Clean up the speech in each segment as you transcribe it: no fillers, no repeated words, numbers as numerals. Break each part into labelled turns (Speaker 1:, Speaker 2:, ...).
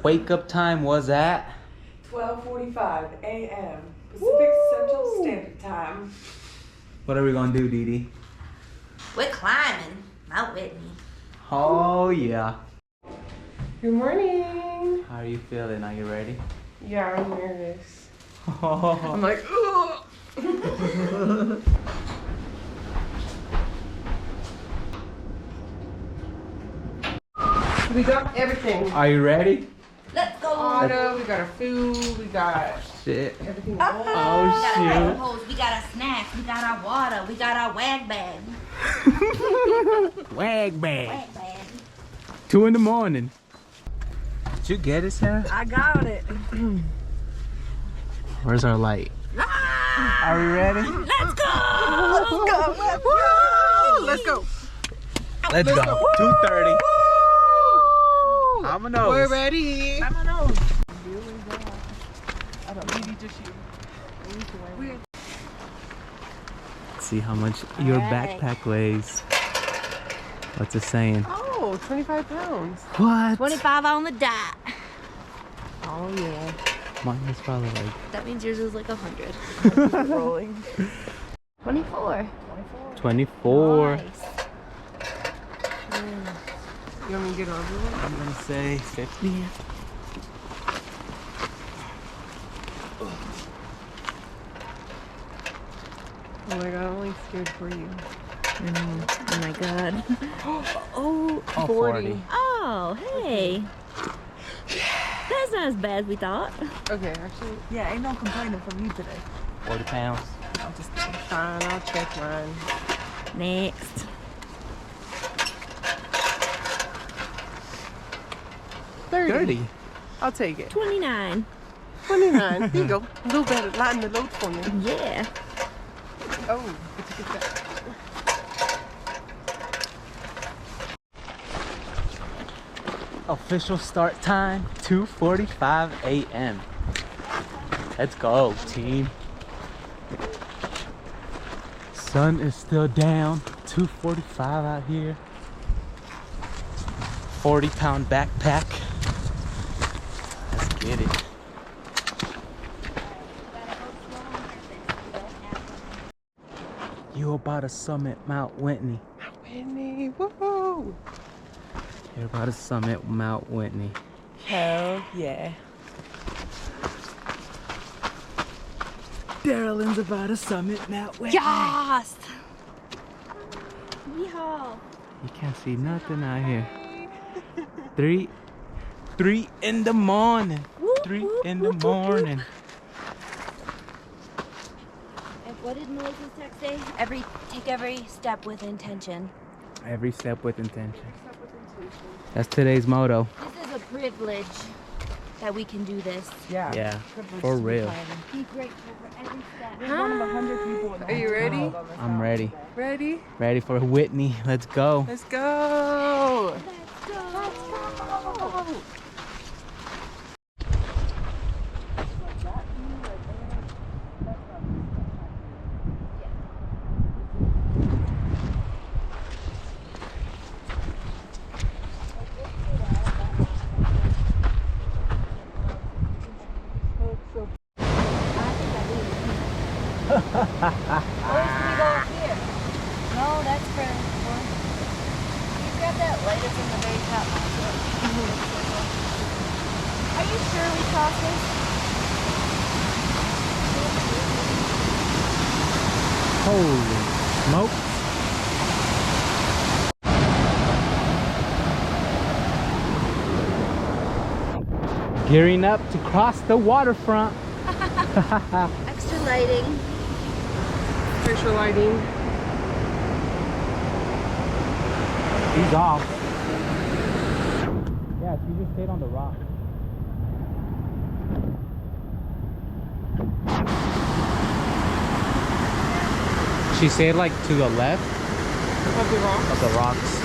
Speaker 1: Wake up time was at
Speaker 2: 12:45 a.m. Pacific Central Standard Time.
Speaker 1: What are we gonna do, Dee Dee?
Speaker 3: We're climbing Mount Whitney.
Speaker 1: Oh yeah.
Speaker 2: Good morning.
Speaker 1: How are you feeling? Are you ready?
Speaker 2: Yeah, I'm nervous.
Speaker 1: Oh.
Speaker 2: I'm like, ugh. We got everything.
Speaker 1: Are you ready?
Speaker 3: Let's go.
Speaker 2: Auto, we got our food, we got
Speaker 1: Shit.
Speaker 2: everything.
Speaker 3: We got our
Speaker 1: shoot.
Speaker 3: hose, we got our snacks, we got our water, we got our wag bag.
Speaker 1: Wag bag.
Speaker 3: Wag bag.
Speaker 1: 2 in the morning. Did you get it, Sarah?
Speaker 2: I got it.
Speaker 1: Where's our light?
Speaker 3: Ah!
Speaker 1: Are we ready?
Speaker 3: Let's go.
Speaker 2: Let's go.
Speaker 1: Let's go. 2:30. I'm a nose.
Speaker 2: We're ready.
Speaker 3: I'm a nose.
Speaker 1: See how much your
Speaker 3: Alright.
Speaker 1: backpack weighs. What's it saying?
Speaker 2: Oh, 25 pounds.
Speaker 1: What?
Speaker 3: 25 on the dot.
Speaker 2: Oh, yeah.
Speaker 1: Mine is probably like
Speaker 3: That means yours is like 100.
Speaker 2: Rolling.
Speaker 3: 24.
Speaker 1: 24.
Speaker 3: Nice.
Speaker 2: You want me to get over one?
Speaker 1: I'm gonna say 50.
Speaker 2: Oh my god, I'm only scared for you.
Speaker 3: Oh my god.
Speaker 2: Oh,
Speaker 1: Oh,
Speaker 2: 40.
Speaker 3: Oh, hey. That's not as bad as we thought.
Speaker 2: Okay, actually,
Speaker 4: Yeah, ain't no complaining from you today.
Speaker 1: 40 pounds.
Speaker 4: I'm just kidding.
Speaker 2: fine, I'll check mine.
Speaker 3: Next.
Speaker 1: 30.
Speaker 2: I'll take it.
Speaker 3: 29.
Speaker 2: 29. Here you go. A little better. Lighten the load for me.
Speaker 3: Yeah.
Speaker 2: Oh, get to get that.
Speaker 1: Official start time 2:45 a.m. Let's go, team. Sun is still down. 2:45 out here. 40-pound backpack. Let's get it. You about to summit Mount Whitney.
Speaker 2: Whitney, woohoo!
Speaker 1: You're about to summit Mount Whitney.
Speaker 2: Hell yeah.
Speaker 1: Darylyn's about to summit Mount Whitney.
Speaker 3: Yes! Yeehaw.
Speaker 1: You can't see nothing out here. 3 in the morning. 3 in the morning.
Speaker 3: And what did Melissa's text say? Take every step with intention.
Speaker 1: Every step with intention. That's today's motto.
Speaker 3: This is a privilege that we can do this.
Speaker 2: Yeah.
Speaker 1: Yeah, for real.
Speaker 3: Be grateful for every step.
Speaker 4: We're one of 100 people in the
Speaker 2: Are you ready?
Speaker 1: I'm ready.
Speaker 2: Ready?
Speaker 1: Ready for Whitney. Let's go.
Speaker 2: Let's go!
Speaker 3: Let's go. Let's go. No, that's for. You grab that light that's in the very top. Are you sure we crossed this?
Speaker 1: Holy smoke. Gearing up to cross the waterfront.
Speaker 3: Extra lighting.
Speaker 2: Special lighting.
Speaker 1: He's off. Yeah, she just stayed on the rock. She stayed like to the left
Speaker 2: Of the rock.
Speaker 1: of the rocks.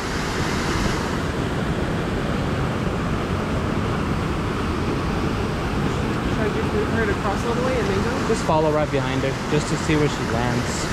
Speaker 2: Should I just wait for her to cross all the way and then go?
Speaker 1: Just follow right behind her just to see where she lands.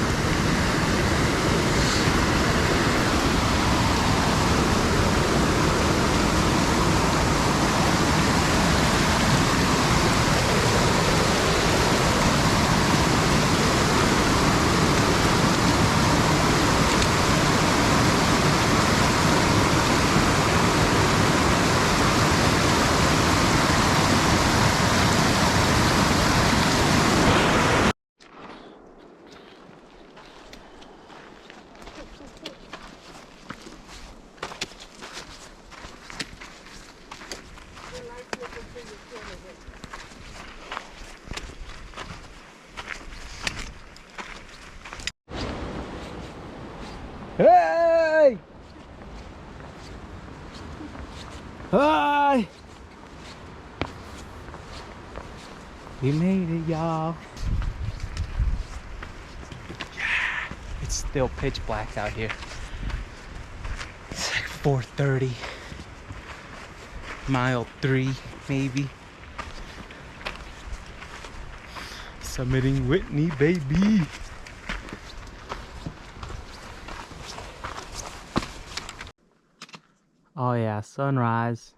Speaker 1: Hi! We made it, y'all. Yeah, it's still pitch black out here. It's like 4:30. Mile 3, maybe. Summiting Whitney, baby. Oh yeah, sunrise.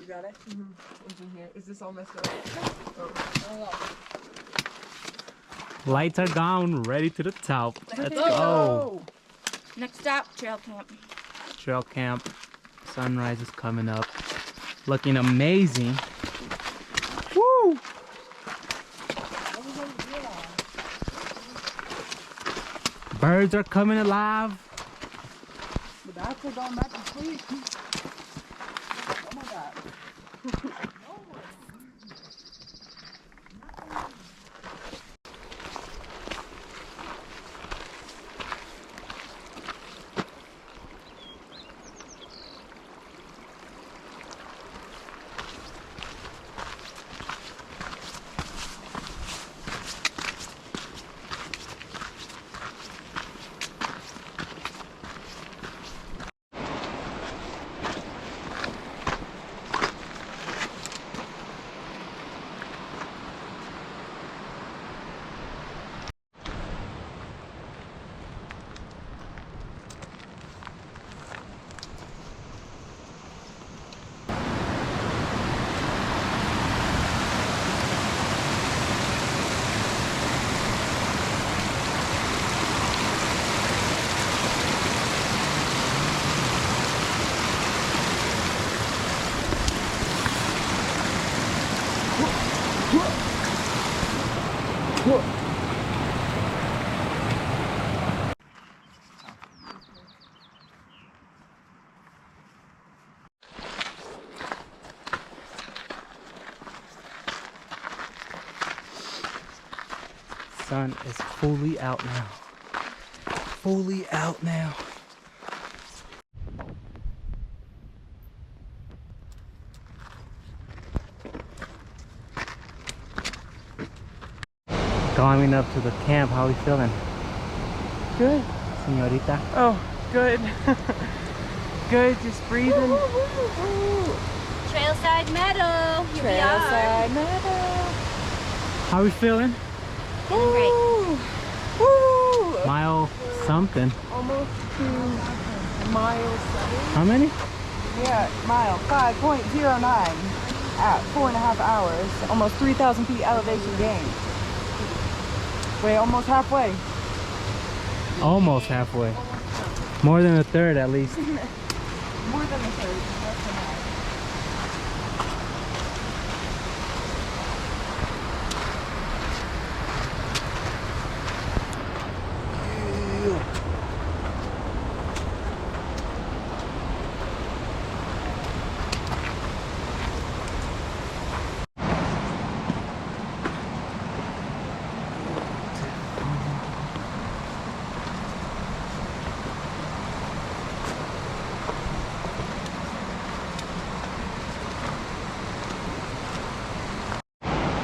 Speaker 4: You got it? What's in here? Is this all messed up? Oh.
Speaker 1: Lights are gone, ready to the top. Let's
Speaker 4: go.
Speaker 1: go.
Speaker 3: Next stop, trail camp.
Speaker 1: Trail camp. Sunrise is coming up. Looking amazing. Woo! Birds are coming alive.
Speaker 4: The bats are going back to sleep. Oh my god.
Speaker 1: Sun is fully out now. Fully out now. Climbing up to the camp, how are we feeling?
Speaker 2: Good.
Speaker 1: Señorita?
Speaker 2: Oh, good. Good, just breathing.
Speaker 3: Trailside meadow. Here we are.
Speaker 2: meadow.
Speaker 1: How are we feeling?
Speaker 3: Feeling great.
Speaker 2: Woo!
Speaker 1: Mile something.
Speaker 2: Almost to mile 7.
Speaker 1: How many?
Speaker 4: Yeah, mile 5.09 at 4.5 hours. Almost 3,000 feet elevation gain. Wait, almost halfway.
Speaker 1: Almost halfway. More than a third at least.
Speaker 4: More than a third. That's enough.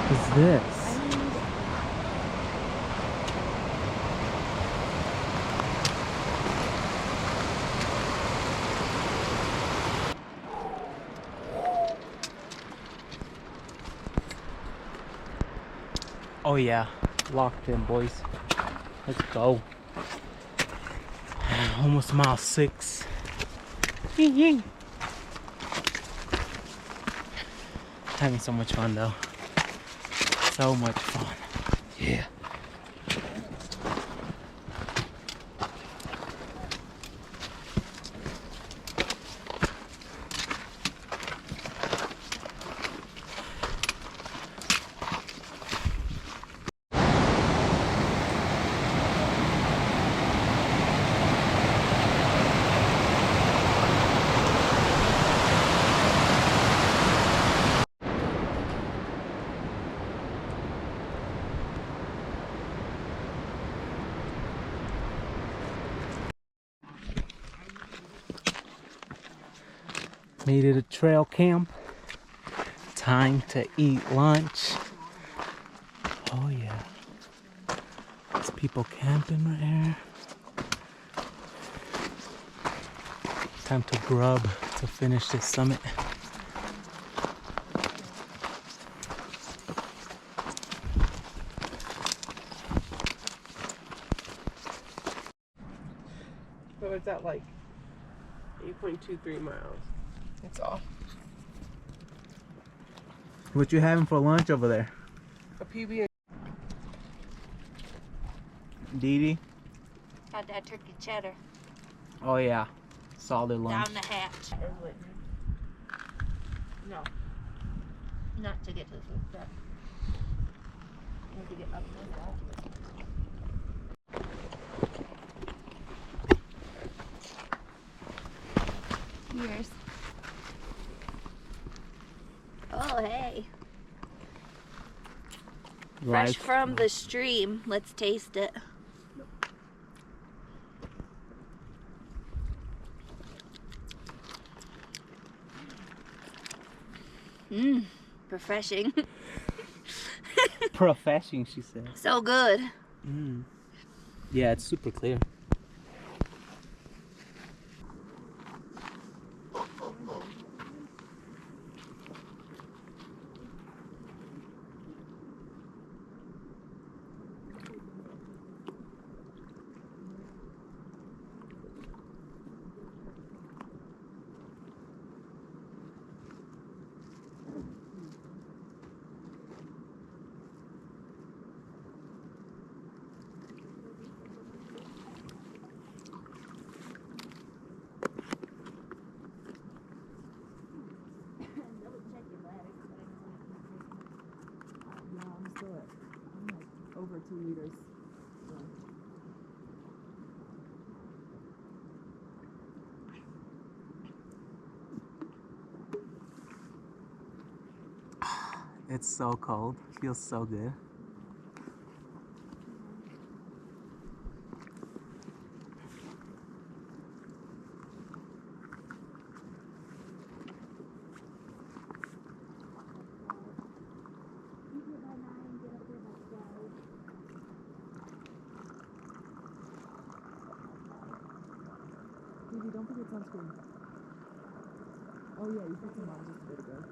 Speaker 1: What is this? Oh yeah, locked in, boys. Let's go. Almost mile 6. Having so much fun though. So much fun. Yeah. Made it a trail camp. Time to eat lunch. Oh yeah. There's people camping right here. Time to grub to finish this summit.
Speaker 2: So it's at like 8.23 miles. That's all.
Speaker 1: What you having for lunch over there?
Speaker 2: A PB.
Speaker 1: Dee Dee?
Speaker 3: Got that turkey cheddar
Speaker 1: Oh yeah. Solid lunch.
Speaker 3: down the hatch. Or Whitney. No. Not to get to the food truck. You have to get up there. Yours. Oh, hey. Fresh
Speaker 1: Right.
Speaker 3: from the stream. Let's taste it. Mmm, refreshing.
Speaker 1: Professing, she said.
Speaker 3: So good.
Speaker 1: Mm. Yeah, it's super clear.
Speaker 4: Yeah, I'm still at like over 2 liters.
Speaker 1: It's so cold. Feels so good.
Speaker 4: Phoebe, don't forget sunscreen. Oh yeah, you put some on just a bit ago.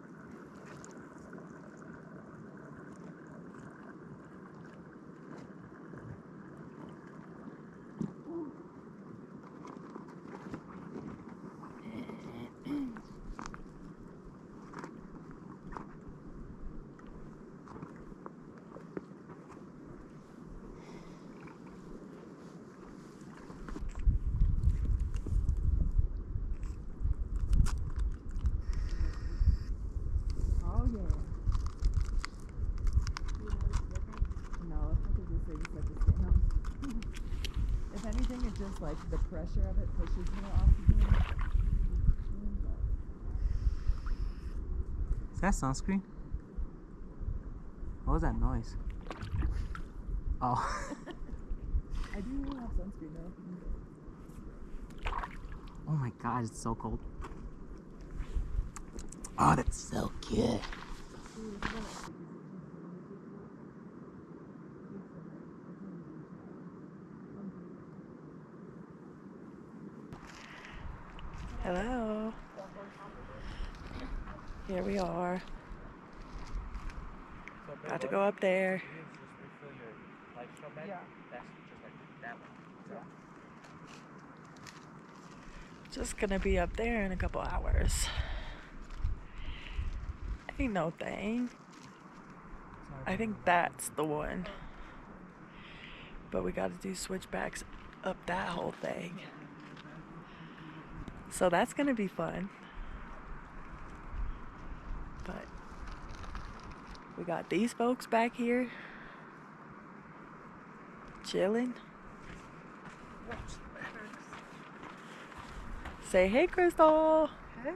Speaker 4: Oh yeah. No, I think they just like the stamp. If anything, it's just like the pressure of it pushes more oxygen.
Speaker 1: Is that sunscreen? What was that noise? Oh.
Speaker 4: I do have sunscreen though.
Speaker 1: Oh my god, it's so cold. Oh, that's so good.
Speaker 5: Hello. Here we are. About to go up there.
Speaker 4: Yeah.
Speaker 5: Just gonna be up there in a couple hours. Ain't no thing. I think that's the one. But we gotta do switchbacks up that whole thing. So that's gonna be fun. But we got these folks back here chilling. Say hey, Crystal.
Speaker 2: Hey.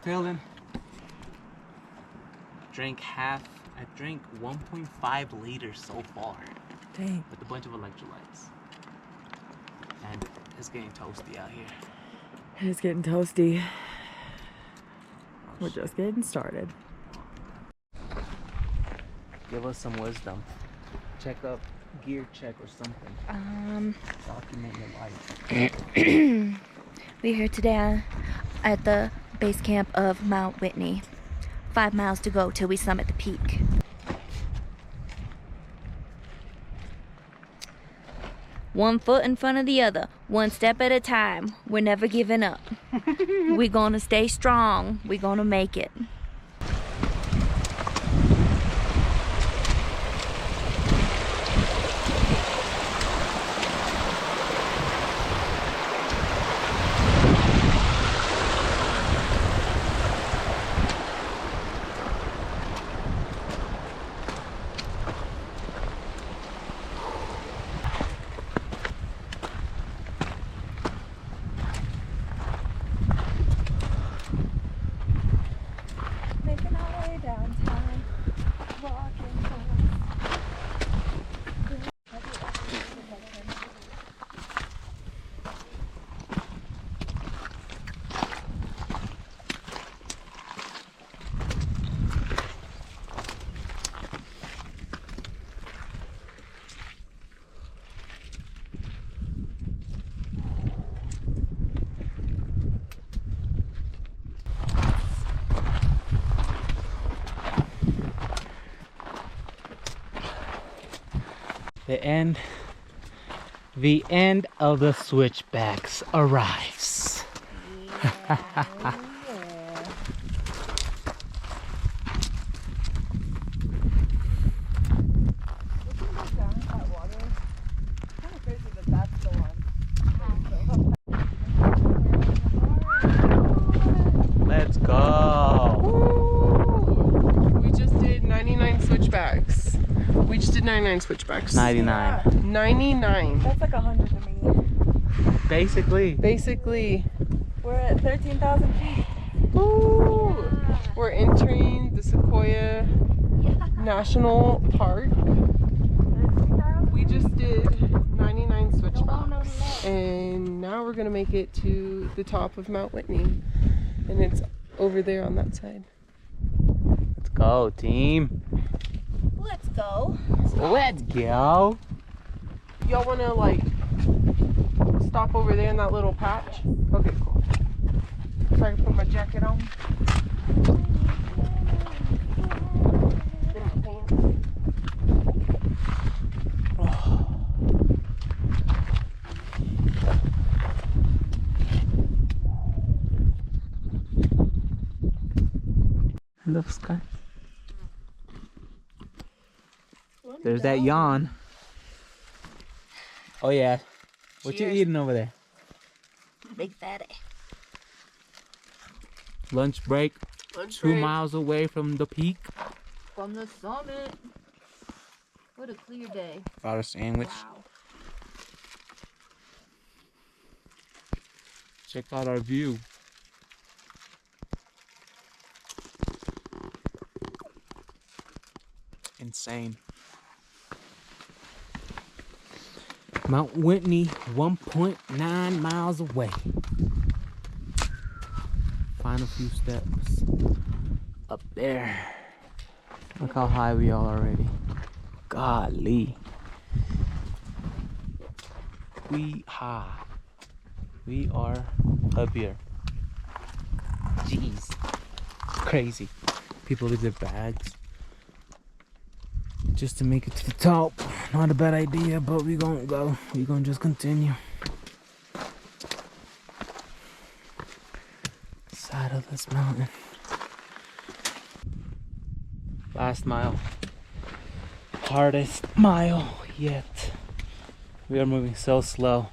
Speaker 1: Dylan. I drank 1.5 liters so far
Speaker 5: Dang.
Speaker 1: with a bunch of electrolytes. And it's getting toasty out here.
Speaker 5: It's getting toasty. We're just getting started.
Speaker 1: Give us some wisdom. Check up, gear check or something. Document your life.
Speaker 3: We're here today at the base camp of Mount Whitney. 5 miles to go till we summit the peak. One foot in front of the other, one step at a time. We're never giving up. We're gonna stay strong. We're gonna make it.
Speaker 5: Making our way downtown, walking fast.
Speaker 1: The end of the switchbacks arrives. Let's go.
Speaker 2: We just did 99 switchbacks. We just did 99 switchbacks.
Speaker 1: 99.
Speaker 2: 99.
Speaker 5: That's like 100 to me.
Speaker 1: Basically.
Speaker 2: Basically,
Speaker 5: We're at 13,000 feet.
Speaker 2: woo, we're entering the Sequoia National Park. We just did 99 switchbacks. And now we're gonna make it to the top of Mount Whitney. And it's over there on that side.
Speaker 1: Let's go, team.
Speaker 3: Let's go.
Speaker 1: Let's go.
Speaker 2: Y'all wanna like stop over there in that little patch? Okay, cool. So I can put my jacket on. Get my pants.
Speaker 1: Love sky. There's that yawn. Oh yeah. What you
Speaker 3: Cheers.
Speaker 1: eating over there?
Speaker 3: Big fatty.
Speaker 1: Lunch break.
Speaker 2: Lunch
Speaker 1: 2
Speaker 2: break.
Speaker 1: miles away from the peak.
Speaker 3: From the summit. What a clear day.
Speaker 1: Got a sandwich.
Speaker 3: Wow.
Speaker 1: Check out our view. Insane. Mount Whitney, 1.9 miles away. Final few steps up there. Look how high we are already. Golly. We high. We are up here. Jeez. It's crazy. People leave their bags just to make it to the top. Not a bad idea, but we gonna go. We gonna just continue. Side of this mountain. Last mile. Hardest mile yet. We are moving so slow.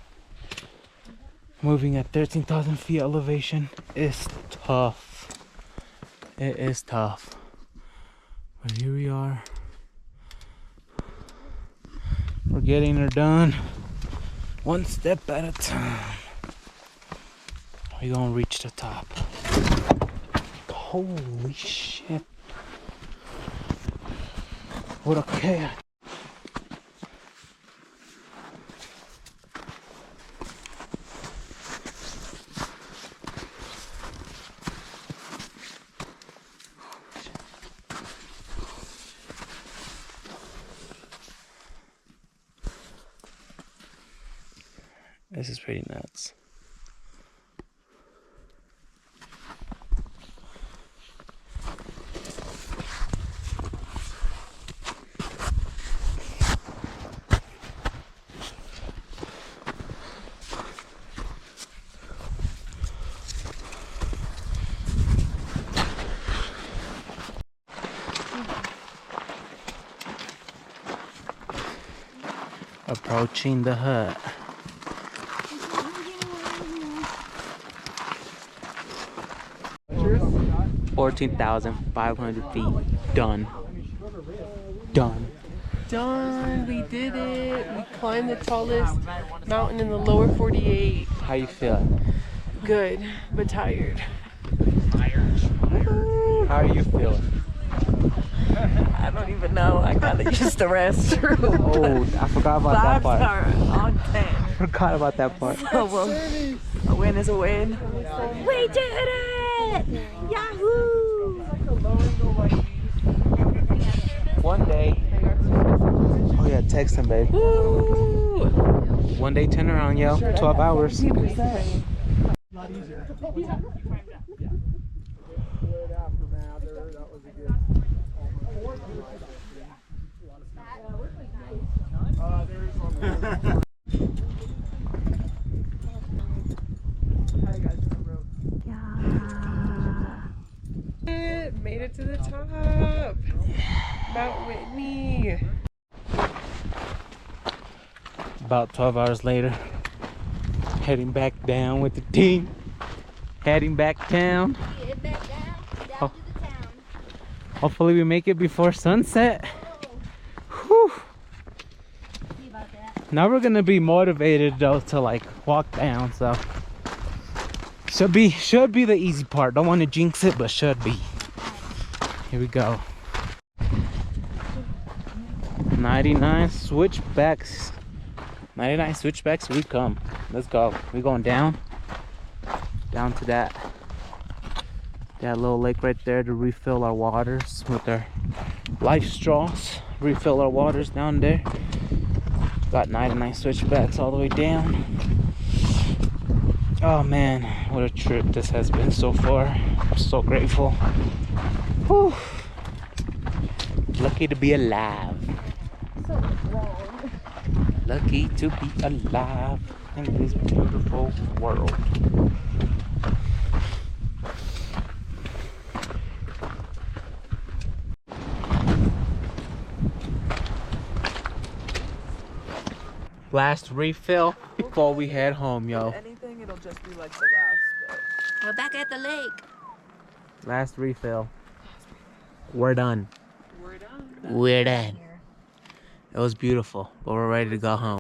Speaker 1: Moving at 13,000 feet elevation is tough. It is tough. But here we are. We're getting her done. One step at a time. We're gonna reach the top. Holy shit. What a chaos. This is pretty nuts. Approaching the hut. $14,500 feet. Done. Done.
Speaker 2: Done. We did it. We climbed the tallest mountain in the lower 48.
Speaker 1: How you feeling?
Speaker 2: Good, but tired.
Speaker 1: How are you feeling?
Speaker 5: I don't even know. I gotta use the restroom.
Speaker 1: Oh, I forgot about that
Speaker 5: Vibes
Speaker 1: part.
Speaker 5: are on 10.
Speaker 1: Forgot about that part.
Speaker 5: So, well, a win is a win. We did it! Yahoo!
Speaker 1: One day. Oh yeah, text him, babe.
Speaker 2: Woo!
Speaker 1: One day turnaround, yo. 12 hours.
Speaker 2: Made it to the top. Mount Whitney.
Speaker 1: About 12 hours later, heading back down with the team. Heading back down.
Speaker 3: Get back down
Speaker 1: Oh.
Speaker 3: to the town.
Speaker 1: Hopefully we make it before sunset. Whew.
Speaker 3: See about that.
Speaker 1: Now we're gonna be motivated though to like walk down, so should be the easy part. Don't want to jinx it, but should be. Here we go. 99 switchbacks. 99 switchbacks, we come. Let's go. We going down to that little lake right there to refill our waters with our life straws. Refill our waters down there. Got 99 switchbacks all the way down. Oh man, what a trip this has been so far. I'm so grateful. Whew. Lucky to be alive. Lucky to be alive in this beautiful world. Last refill before we head home, yo.
Speaker 5: Anything, it'll just be like the last bit.
Speaker 3: We're back at the lake.
Speaker 1: Last refill. We're done.
Speaker 2: We're done.
Speaker 1: We're done. It was beautiful, but we're ready to go home.